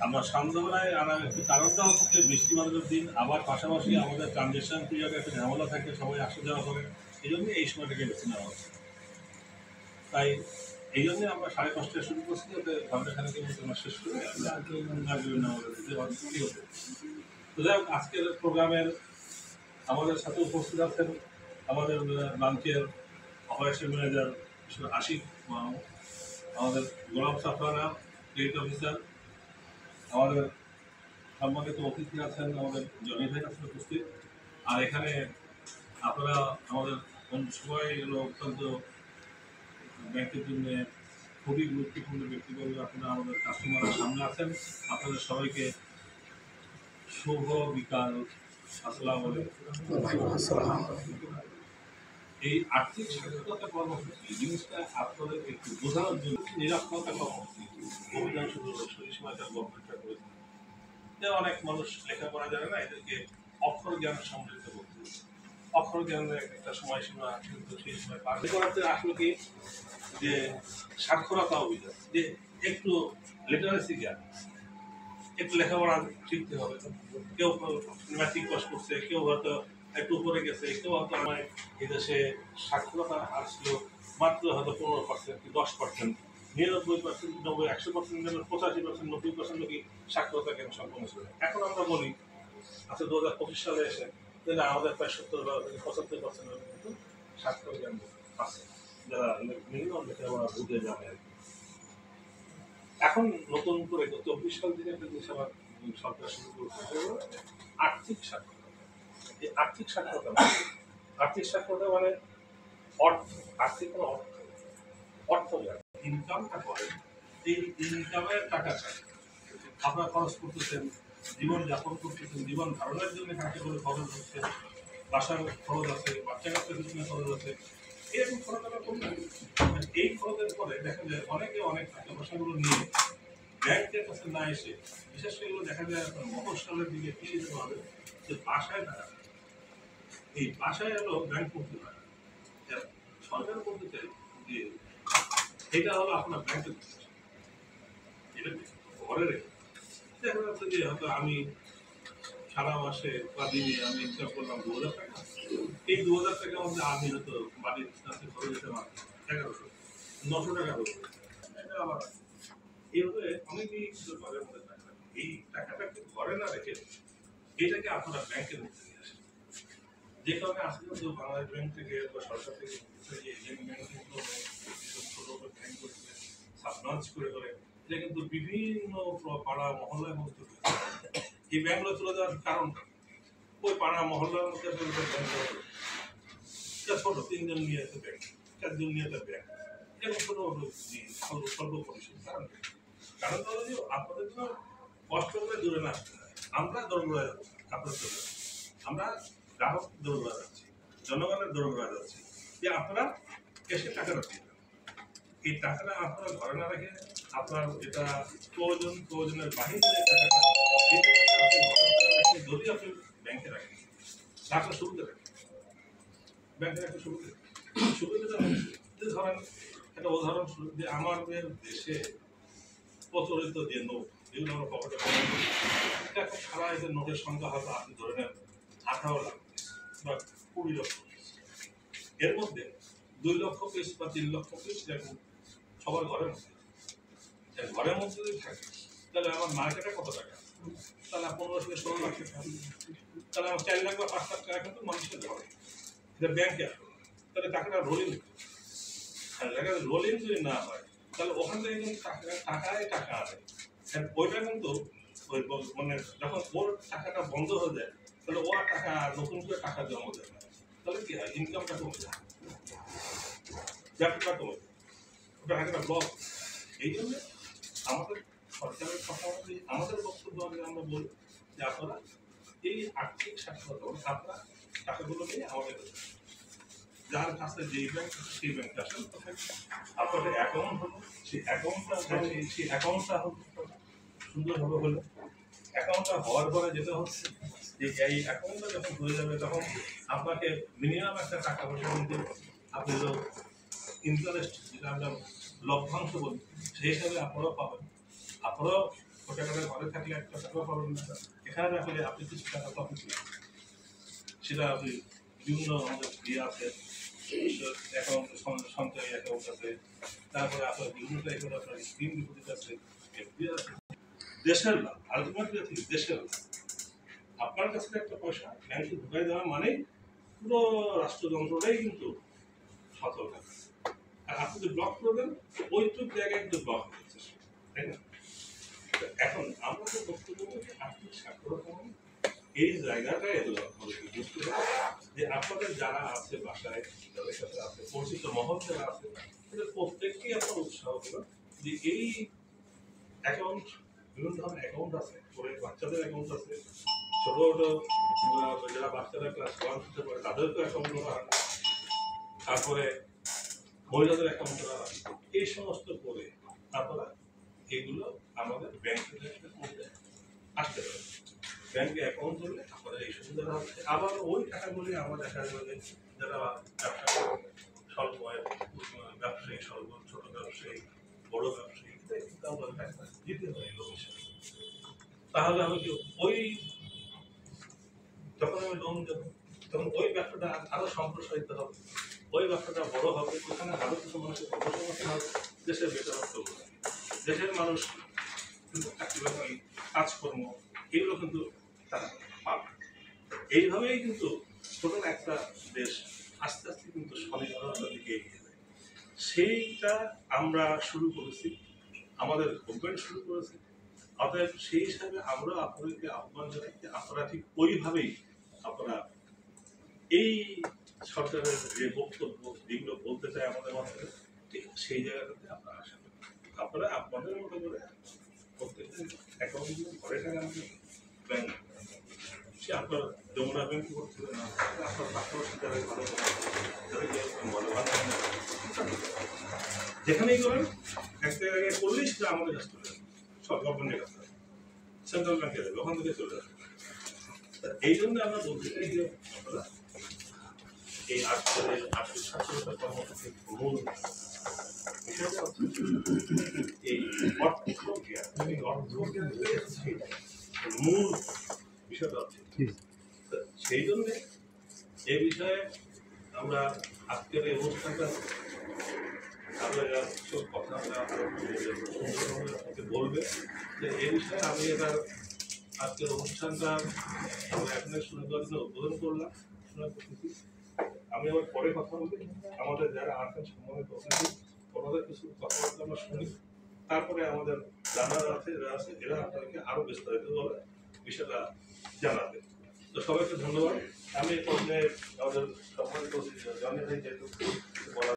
আমরা সন্ধ্যাবেলায় আনার একটু কারণটা হচ্ছে যে বৃষ্টি বাদলের দিন, আবার পাশাপাশি আমাদের ট্রানজেকশন পিরিয়ডে একটা ঝামেলা থাকে, সবাই আসা যাওয়া করে, এই জন্যই এই সময়টাকে বেছে নেওয়া হচ্ছে। তাই এই জন্যই আমরা 5:30টায় শুরু করছি, যাতে ঘন্টাখানেকের মতো আমরা শেষ করে তো যাই হোক, আজকের প্রোগ্রামের আমাদের সাথে উপস্থিত আছেন আমাদের ব্রাঞ্চের operation manager mister Ashik Mahmud, আমাদের গোলাম সাফরানা ক্রেডিট অফিসার, আমাদের সম্মানিত অতিথি আছেন আমাদের জনি ভাই আছেন উপস্থিত। আর এখানে আপনারা আমাদের সবাই হলো অত্যন্ত ব্যাংকের জন্য খুবই গুরুত্বপূর্ণ ব্যক্তিবর্গ, আপনারা আমাদের কাস্টমারের সামনে আছেন। আপনাদের সবাইকে শুভ বিকাল, আসসালামু আলাইকুম। এই আর্থিক স্বাধীনতা কর্মসূচি জিনিসটা আপনাদের একটু বোঝানোর জন্য নিরাপত্তা কর্মসূচি অভিযান শুরু সেই সময়টা গভর্নমেন্টটা করেছে। অনেক মানুষ লেখাপড়া জানে না, এদেরকে অক্ষর জ্ঞান সমৃদ্ধ করতে, অক্ষর জ্ঞানের একটা সময়সীমা কিন্তু সেই সময় পার করাতে আসলে কি যে সাক্ষরতা অভিযান, যে একটু লিটারেসি জ্ঞান, একটু লেখাপড়া শিখতে হবে। কেউ ম্যাট্রিক পাস করছে, কেউ হয়তো একটু উপরে গেছে, কেউ হয়তো আমার এই দেশে সাক্ষরতার হার ছিল মাত্র হয়তো 15% কি 10%, 99%, 100%, 85%, 90% লোকই সাক্ষরতা জ্ঞান সম্পন্ন ছিল। এখন আমরা বলি আচ্ছা 2025 সালে এসে আমাদের প্রায় 70 বা 75% কিন্তু সাক্ষর জ্ঞান আছে, যারা মিনিমাম লেখাপড়া বুঝে যাবে। এখন নতুন করে 24 সাল থেকে একটা জিনিস আমার সরকার শুরু করছে, আর্থিক সাক্ষরতা। এই আর্থিক সাক্ষরতা মানে অর্থ, আর্থিক কোনো অর্থ জ্ঞান, ইনকামটা করেন, এই ইনকামের টাকাটা আপনারা খরচ করতেছেন, জীবন যাপন করতেছেন, জীবন ধারণের জন্য কাকে করে খরচ হচ্ছে, বাসার খরচ আছে, বাচ্চা কাচ্চার পিছনে খরচ আছে, এরকম খরচ আমরা করবেন। এই খরচের পরে দেখা যায় অনেকে অনেক টাকা পয়সাগুলো নিয়ে ব্যাংকের কাছে না এসে, বিশেষ করে এগুলো দেখা যায় আপনার মফস্বলের দিকে ফিরে যেতে হবে, যে বাসায় টাকা, এই বাসায় হলো ব্যাংক করতে পারে। সরকার বলতে চাই যে এটা হলো আপনার ব্যাংকের, এটা ঘরে রেখে দেখা যাচ্ছে যে হয়তো আমি সারা মাসে বা দিনে আমি ইনকাম করলাম 2000 টাকা, এই 2000 টাকার মধ্যে আমি হয়তো বাড়ির কাছে খরচ দিতে পারি 1100, 900 টাকা হলো। এটা আবার এইভাবে অনেকেই ঘরের মধ্যে টাকা, এই টাকাটাকে ঘরে না রেখে এটাকে আপনারা ব্যাংকের মধ্যে নিয়ে আসেন। যে কারণে আজকে কিন্তু বাংলাদেশ ব্যাংক থেকে বা সরকার থেকে সাবলঞ্চ করে এটা কিন্তু বিভিন্ন পাড়া মহল্লার মধ্যে এই ব্যাংকগুলো চলে যাওয়ার কারণটা ওই পাড়া মহল্লার মধ্যে ছোট 3 জন নিয়ে একটা ব্যাংক, 4 জন নিয়ে একটা ব্যাংক, এরকম ছোট স্বল্প পরিসর। কারণ হলো যে আপনাদের জন্য কষ্ট করে দূরে না আসতে হয়, আমরা দৌড়ে যাচ্ছি, আপনার চলে আমরা গ্রাহক দৌড়ে যাচ্ছি, জনগণের দৌড়ে যাচ্ছি, যে আপনারা এসে টাকাটা দিয়ে দেন। এই টাকাটা আপনারা ঘরে না রেখে আপনার যেটা প্রয়োজনের বাহিরে যে টাকাটা, এই টাকাটা আপনি ঘরে রেখে যদি আপনি ব্যাংকে রাখেন, টাকা সুবিধা রাখেন, ব্যাংকে রাখতে সুবিধা হচ্ছে ধরেন একটা উদাহরণ যে আমাদের দেশে প্রচলিত যে নোট, যেগুলো আমরা পকেটে এখন সারা এদের নোটের সংখ্যা হয়তো আপনি ধরে নেন 18 লাখ বা 20 লক্ষ, এর মধ্যে 2 লক্ষ পিস বা 3 লক্ষ পিস দেখুন সবার ঘরের মধ্যে, ঘরের মধ্যে যদি থাকে তাহলে আমার মার্কেটে কত টাকা, তাহলে 15 থেকে 16 লাখ টাকা, তাহলে আমার 4 লাখ বা 5 লাখ টাকা কিন্তু মানুষের ঘরে, এটা ব্যাংকে আসবে, তাহলে টাকাটা রোলিং, আর রোলিং যদি না হয় তাহলে ওখান থেকে কিন্তু টাকায় টাকা আসে, ওইটা কিন্তু ওই মানে যখন ওর টাকাটা বন্ধ হয়ে যায় তাহলে ও আর টাকা নতুন করে টাকা জমা দেয় না, তাহলে কি হয়, ইনকামটা কমে যায়, ব্যাপারটা কমে যায়, ওটা একটা ব্লক। এই জন্য আমাদের সরকারের কথা অনুযায়ী আমাদের বক্তব্য আমরা বলি যে আপনারা এই আর্থিক স্বাস্থ্যতা আপনারা টাকাগুলো নিয়ে আমাদের যার কাছে যেই ব্যাংক সেই ব্যাংকে আসেন, আপনাদের অ্যাকাউন্ট হলো সেই অ্যাকাউন্টটা সুন্দরভাবে হলো, অ্যাকাউন্টটা হওয়ার পরে যেটা হচ্ছে যে এই অ্যাকাউন্টটা যখন হয়ে যাবে তখন আপনাকে মিনিমাম একটা টাকা পয়সা কিন্তু আপনি তো ইন্টারেস্ট যেটা আমরা লভ্যাংশ বলি সেই হিসাবে আপনারাও পাবেন, আপনারাও টাকাটা ঘরে থাকলে একটা টাকা পাবেন না, এখানে রাখলে আপনি কিছু টাকা পাবেন, সেটা আপনি বিভিন্ন আমাদের ইয়ে আছে, অ্যাকাউন্ট সঞ্চয় অ্যাকাউন্ট আছে, তারপরে আপনার বিভিন্ন টাইপের আপনার স্কিম ডিপোজিট আছে, এফডি আছে। দেশের লাভ আলটিমেটলি দেশের লাভ। আপনার কাছে একটা পয়সা ব্যাংকে ঢুকাই দেওয়া মানে পুরো রাষ্ট্রযন্ত্রটাই কিন্তু সচল থাকে। আর আপনি যদি ব্লক করবেন ওইটুক জায়গায় কিন্তু ব্লক হচ্ছে, তাই না? এখন আমরা তো বক্তব্য আর্থিক সাক্ষরতা এই জায়গাটাই বুঝতে হবে যে আপনাদের যারা আছে বাসায়, যাদের সাথে আছে পরিচিত মহল যারা আছে, তাদের প্রত্যেককেই আপনার উৎসাহ দেবেন যে এই অ্যাকাউন্ট, বিভিন্ন ধরনের অ্যাকাউন্ট আছে, পরে বাচ্চাদের অ্যাকাউন্ট আছে, ছোট ছোট যারা বাচ্চারা ক্লাস 1 হতে পারে তাদেরকেও অ্যাকাউন্ট করা হয়, তারপরে মহিলাদের অ্যাকাউন্ট করা হয়। এই সমস্ত করে আপনারা এগুলো আমাদের ব্যাংকের মধ্যে আসতে পারে। ব্যাংকে অ্যাকাউন্ট করলে আপনাদের এই সুবিধাটা হচ্ছে। আবার ওই টাকাগুলি আমার দেখা যাবে যারা ব্যবসা স্বল্প ব্যবসায়ী, স্বল্প ছোট ব্যবসায়ী, বড় ব্যবসায়ী, কিন্তু আমরা টাকা দিতে হয় লোক হিসেবে। তাহলে আমি কি ওই যখন আমি লোন দেবো তখন ওই ব্যবসাটা আরো সম্প্রসারিত হবে, ওই ব্যবসাটা বড় হবে, ওখানে আরো কিছু মানুষের কর্মসংস্থান হবে, দেশের বেকারত্ব, দেশের মানুষ কিন্তু চাকরি বাকরি কাজকর্ম এগুলো কিন্তু তারা পাবে। এইভাবেই কিন্তু ছোট একটা দেশ আস্তে আস্তে কিন্তু স্বনির্ভরতার দিকে এগিয়ে যায়। সেইটা আমরা শুরু করেছি, আমাদের গভর্নমেন্ট শুরু করেছে। অতএব সেই হিসাবে আমরা আপনাদেরকে আহ্বান জানাই যে আপনারা ঠিক ওইভাবেই আপনারা এই সরকারের যে বক্তব্য যেগুলো বলতে চায় আমাদের মাধ্যমে, ঠিক সেই জায়গাটাতে আপনারা আসেন। আপনারা আপনাদের মতো করে প্রত্যেকদিন অ্যাকাউন্টগুলো ঘরে টাকা ব্যাংক, সে আপনার যমুনা ব্যাংক করতে হবে না, আপনার পাশাপাশি যারা ভালো যেখানেই করেন একটা জায়গায় করলেই সেটা আমাদের কাছে চলে যাবে, সব গভর্নমেন্টের কাছে সেন্ট্রাল ব্যাংকে যাবে, ওখান থেকে চলে আসবে। এই জন্য আমরা বলতে চাই যে আপনারা এই আর্থিক সাক্ষরতা কর্মসূচির মূল বিষয়টা হচ্ছে এই মূল বিষয়টা হচ্ছে সেই জন্যে এই বিষয়ে আমরা আজকের এই অনুষ্ঠানটা আপনারা সব কথা বলবে যে এই বিষয়ে আমি এবার আজকের অনুষ্ঠানটা আমরা এখানে শুনে দেওয়ার জন্য উদ্বোধন করলাম, শোনা করতেছি। আমি আবার পরে কথা বলি, আমাদের যারা আছেন সম্মানিত অতিথি ওনাদের কিছু কথাবার্তা আমরা শুনি, তারপরে আমাদের যারা আছে এরা আপনাদেরকে আরো বিস্তারিতভাবে বিষয়টা জানাবে। তো সবাইকে ধন্যবাদ। আমি প্রথমে আমাদের সম্মানিত অতিথি জানিয়ে যেহেতু